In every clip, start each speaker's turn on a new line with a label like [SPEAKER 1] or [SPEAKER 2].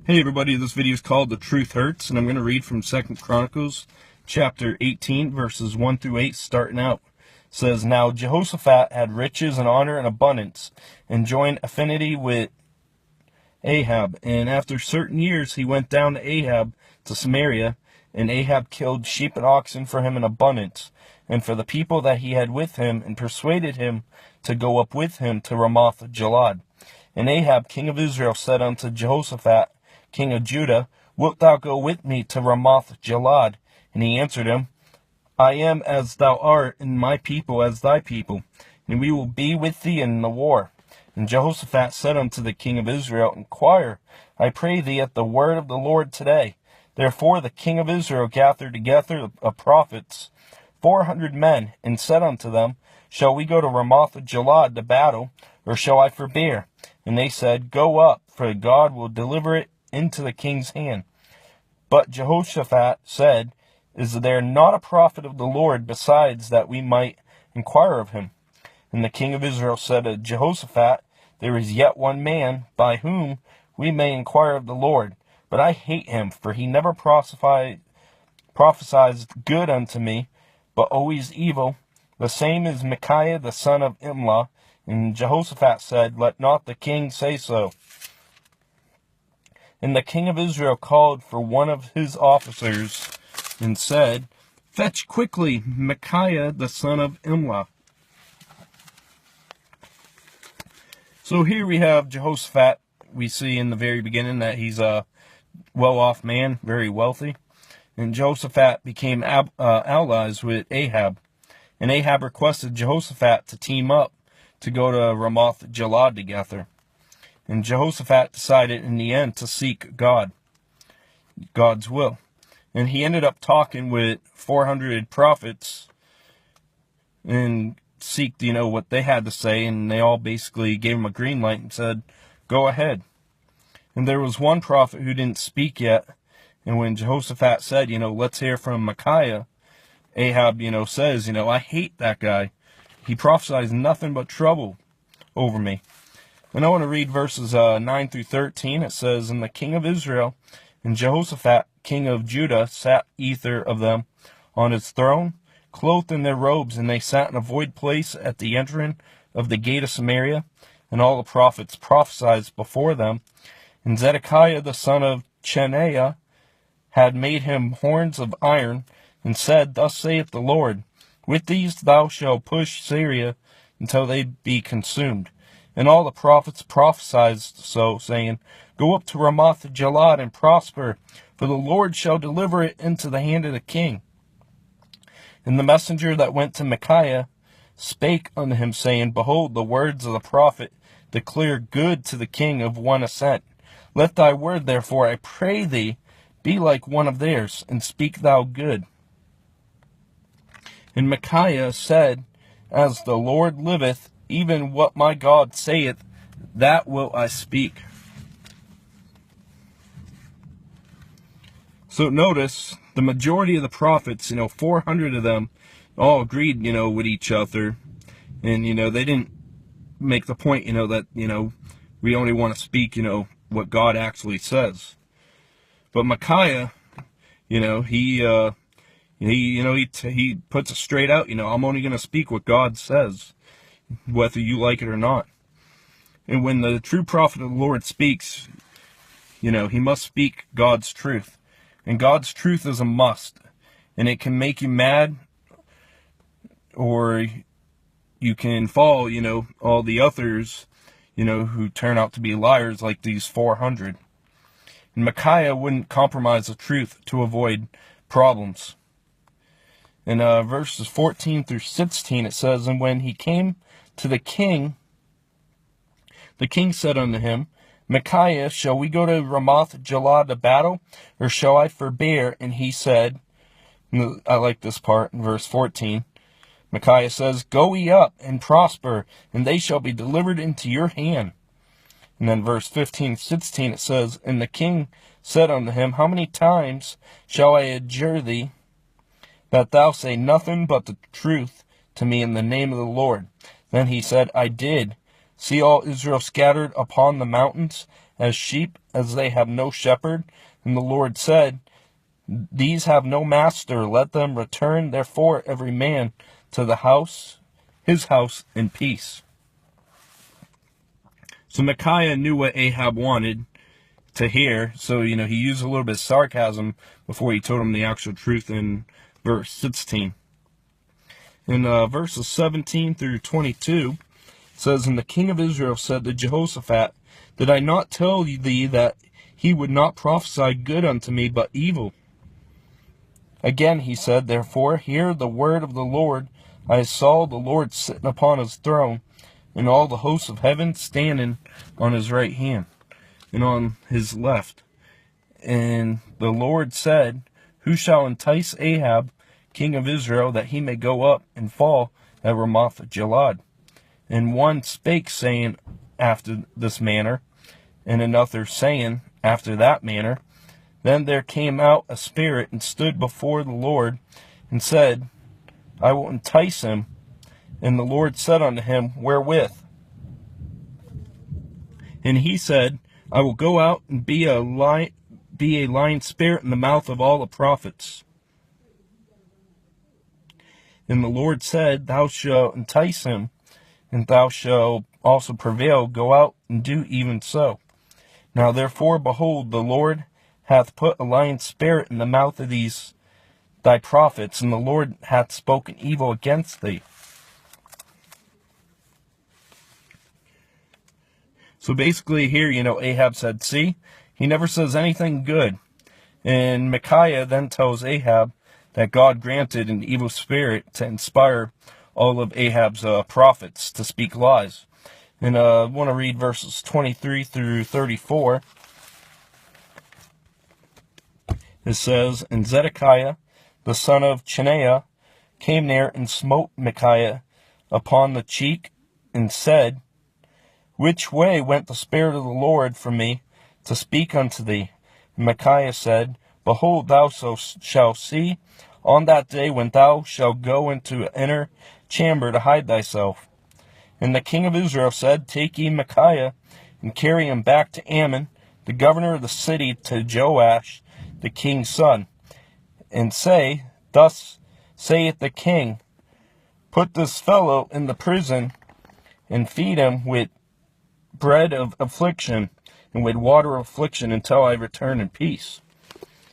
[SPEAKER 1] Hey everybody, this video is called The Truth Hurts, and I'm going to read from 2 Chronicles chapter 18, verses 1 through 8, starting out. It says, Now Jehoshaphat had riches and honor and abundance, and joined affinity with Ahab. And after certain years he went down to Ahab to Samaria, and Ahab killed sheep and oxen for him in abundance, and for the people that he had with him, and persuaded him to go up with him to Ramoth-Gilead. And Ahab king of Israel said unto Jehoshaphat, king of Judah, Wilt thou go with me to Ramoth-Gilead? And he answered him, I am as thou art, and my people as thy people, and we will be with thee in the war. And Jehoshaphat said unto the king of Israel, Inquire, I pray thee, at the word of the Lord today. Therefore the king of Israel gathered together of prophets 400 men, and said unto them, Shall we go to Ramoth-Gilead to battle, or shall I forbear? And they said, Go up, for God will deliver it into the king's hand. But Jehoshaphat said, Is there not a prophet of the Lord besides, that we might inquire of him? And the king of Israel said to Jehoshaphat, There is yet one man by whom we may inquire of the Lord, but I hate him, for he never prophesied good unto me, but always evil. The same is Micaiah the son of Imlah. And Jehoshaphat said, Let not the king say so. And the king of Israel called for one of his officers, and said, Fetch quickly Micaiah the son of Imlah. So here we have Jehoshaphat. We see in the very beginning that he's a well-off man, very wealthy. And Jehoshaphat became allies with Ahab. And Ahab requested Jehoshaphat to team up to go to Ramoth-Gilead together. And Jehoshaphat decided in the end to seek God's will. And he ended up talking with 400 prophets and seeked, what they had to say. And they all basically gave him a green light and said, Go ahead. And there was one prophet who didn't speak yet. And when Jehoshaphat said, let's hear from Micaiah, Ahab, says, I hate that guy. He prophesies nothing but trouble over me. And I want to read verses 9 through 13. It says, And the king of Israel and Jehoshaphat, king of Judah, sat either of them on his throne, clothed in their robes, and they sat in a void place at the entering of the gate of Samaria. And all the prophets prophesied before them. And Zedekiah the son of Chenaanah had made him horns of iron, and said, Thus saith the Lord, With these thou shalt push Syria until they be consumed. And all the prophets prophesied so, saying, Go up to Ramoth-Gilead and prosper, for the Lord shall deliver it into the hand of the king. And the messenger that went to Micaiah spake unto him, saying, Behold, the words of the prophet declare good to the king of one assent. Let thy word, therefore, I pray thee, be like one of theirs, and speak thou good. And Micaiah said, As the Lord liveth, even what my God saith, that will I speak. So notice, the majority of the prophets, 400 of them, all agreed, with each other. And, they didn't make the point, that, we only want to speak, what God actually says. But Micaiah, he puts it straight out, I'm only going to speak what God says, whether you like it or not. And when the true prophet of the Lord speaks, he must speak God's truth. And God's truth is a must. And it can make you mad, or you can follow, all the others, who turn out to be liars, like these 400. And Micaiah wouldn't compromise the truth to avoid problems. In verses 14 through 16, it says, And when he came to the king said unto him, Micaiah, shall we go to Ramoth-Gilead to battle, or shall I forbear? And he said, and I like this part in verse 14, Micaiah says, Go ye up and prosper, and they shall be delivered into your hand. And then verse 15, 16, it says, And the king said unto him, How many times shall I adjure thee, that thou say nothing but the truth to me in the name of the Lord? Then he said, I did. See all Israel scattered upon the mountains, as sheep, as they have no shepherd. And the Lord said, These have no master, let them return therefore every man to his house in peace. So Micaiah knew what Ahab wanted to hear, so he used a little bit of sarcasm before he told him the actual truth in verse 16. In verses 17 through 22, it says, And the king of Israel said to Jehoshaphat, Did I not tell thee that he would not prophesy good unto me, but evil? Again he said, Therefore hear the word of the Lord. I saw the Lord sitting upon his throne, and all the hosts of heaven standing on his right hand and on his left. And the Lord said, Who shall entice Ahab, king of Israel, that he may go up and fall at Ramoth-Gilead? And one spake, saying, After this manner, and another saying, After that manner. Then there came out a spirit and stood before the Lord, and said, I will entice him. And the Lord said unto him, Wherewith? And he said, I will go out and be a lying spirit in the mouth of all the prophets. And the Lord said, Thou shalt entice him, and thou shalt also prevail. Go out and do even so. Now therefore, behold, the Lord hath put a lying spirit in the mouth of these thy prophets, and the Lord hath spoken evil against thee. So basically here, Ahab said, see, he never says anything good. And Micaiah then tells Ahab that God granted an evil spirit to inspire all of Ahab's prophets to speak lies. And I want to read verses 23 through 34. It says, And Zedekiah, the son of Chenaanah, came near and smote Micaiah upon the cheek, and said, Which way went the Spirit of the Lord from me to speak unto thee? And Micaiah said, Behold, thou shalt see on that day when thou shalt go into an inner chamber to hide thyself. And the king of Israel said, Take ye Micaiah, and carry him back to Ammon, the governor of the city, to Joash, the king's son, and say, Thus saith the king, Put this fellow in the prison, and feed him with bread of affliction, and with water of affliction, until I return in peace.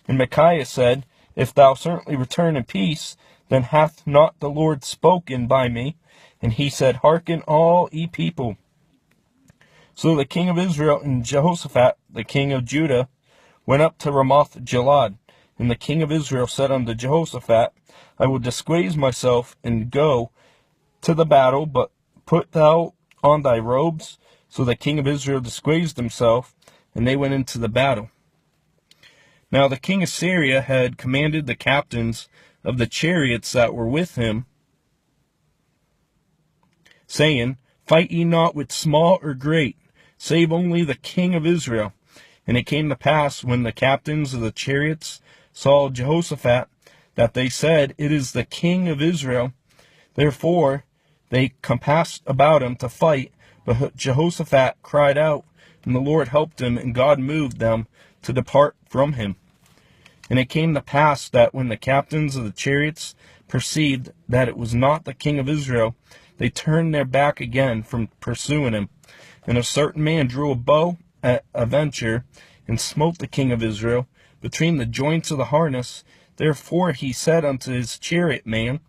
[SPEAKER 1] And Micaiah said, If thou certainly return in peace, then hath not the Lord spoken by me? And he said, Hearken all ye people. So the king of Israel and Jehoshaphat, the king of Judah, went up to Ramoth-Gilead. And the king of Israel said unto Jehoshaphat, I will disguise myself and go to the battle, but put thou on thy robes. So the king of Israel disguised himself, and they went into the battle. Now the king of Syria had commanded the captains of the chariots that were with him, saying, Fight ye not with small or great, save only the king of Israel. And it came to pass, when the captains of the chariots saw Jehoshaphat, that they said, It is the king of Israel. Therefore they compassed about him to fight, but Jehoshaphat cried out, and the Lord helped him, and God moved them to depart from him. And it came to pass that when the captains of the chariots perceived that it was not the king of Israel, they turned their back again from pursuing him. And a certain man drew a bow at a venture, and smote the king of Israel between the joints of the harness. Therefore he said unto his chariot man,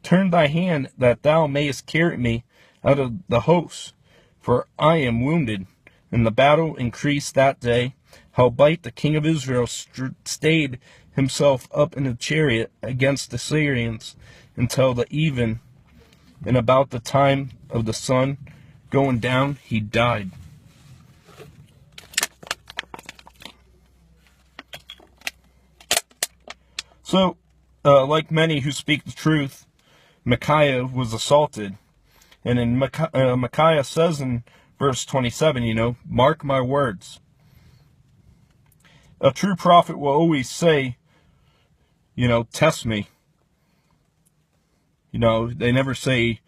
[SPEAKER 1] Turn thy hand, that thou mayest carry me out of the host, for I am wounded. And the battle increased that day. Howbeit the king of Israel stayed himself up in a chariot against the Syrians until the even, and about the time of the sun going down, he died. So, like many who speak the truth, Micaiah was assaulted. And in Micaiah says in verse 27, mark my words. A true prophet will always say, test me. They never say,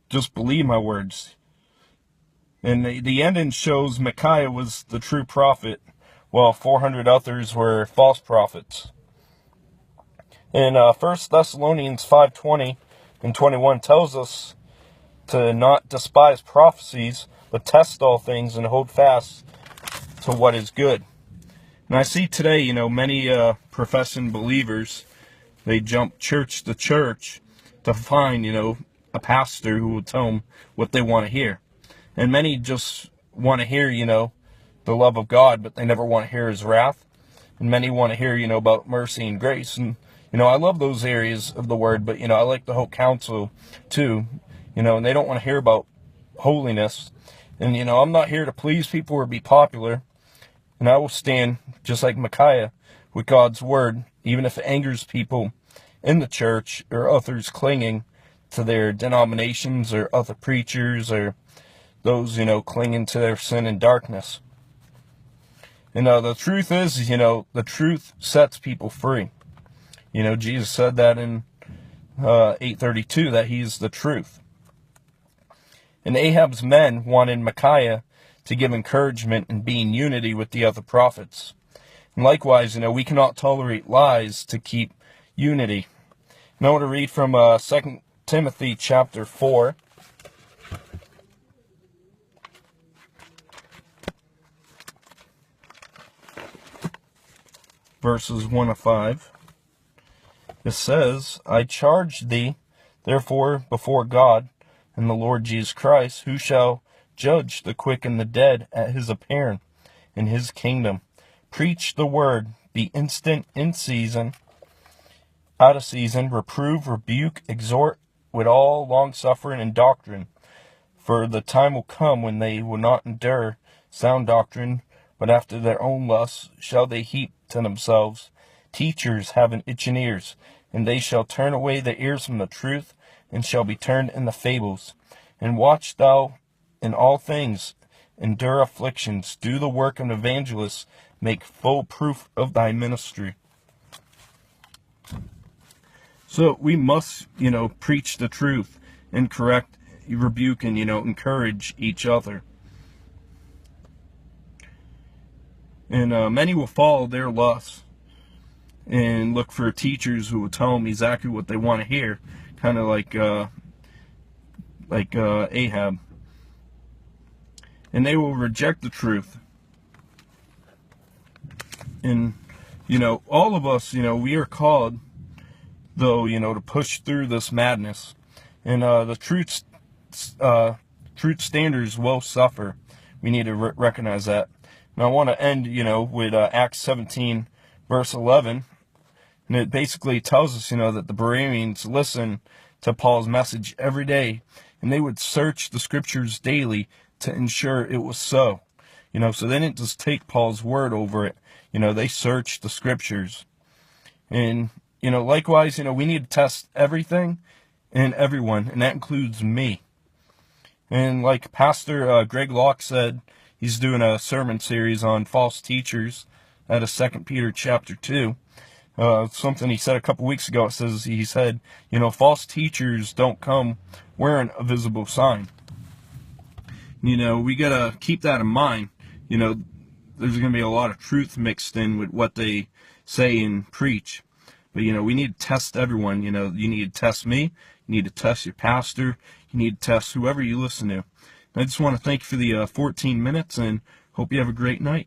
[SPEAKER 1] just believe my words. And the ending shows Micaiah was the true prophet, while 400 others were false prophets. And 1 Thessalonians 5:20 and 21 tells us to not despise prophecies, but test all things and hold fast to what is good. And I see today, many professing believers, they jump church to church to find, a pastor who will tell them what they want to hear. And many just want to hear, the love of God, but they never want to hear his wrath. And many want to hear, about mercy and grace. And, I love those areas of the word, but, I like the whole counsel too, and they don't want to hear about holiness. And, I'm not here to please people or be popular. And I will stand, just like Micaiah, with God's word, even if it angers people in the church or others clinging to their denominations or other preachers or those, clinging to their sin and darkness. And the truth is, the truth sets people free. Jesus said that in 8:32, that he's the truth. And Ahab's men wanted Micaiah to give encouragement and be in unity with the other prophets. And likewise, we cannot tolerate lies to keep unity. And I want to read from 2 Timothy chapter 4. Verses 1 to 5. It says, I charge thee, therefore, before God and the Lord Jesus Christ, who shall judge the quick and the dead at his appearing in his kingdom. Preach the word, be instant in season, out of season, reprove, rebuke, exhort with all longsuffering and doctrine. For the time will come when they will not endure sound doctrine, but after their own lusts shall they heap to themselves teachers having itching ears, and they shall turn away their ears from the truth, and shall be turned into fables. And watch thou in all things, endure afflictions, do the work of an evangelist, make full proof of thy ministry. So we must, preach the truth and correct, rebuke, and, encourage each other. And many will follow their lusts and look for teachers who will tell them exactly what they want to hear, kind of like Ahab. And they will reject the truth. And, all of us, we are called, though, to push through this madness. And the truth standards will suffer. We need to recognize that. And I want to end, with Acts 17, verse 11. And it basically tells us, that the Bereans listened to Paul's message every day. And they would search the scriptures daily to ensure it was so. So they didn't just take Paul's word over it. They searched the scriptures. And, likewise, we need to test everything and everyone. And that includes me. And like Pastor Greg Locke said, he's doing a sermon series on false teachers out of 2 Peter chapter 2. Something he said a couple weeks ago, he said, false teachers don't come wearing a visible sign. We got to keep that in mind. There's going to be a lot of truth mixed in with what they say and preach. But, we need to test everyone. You need to test me. You need to test your pastor. You need to test whoever you listen to. And I just want to thank you for the 14 minutes and hope you have a great night.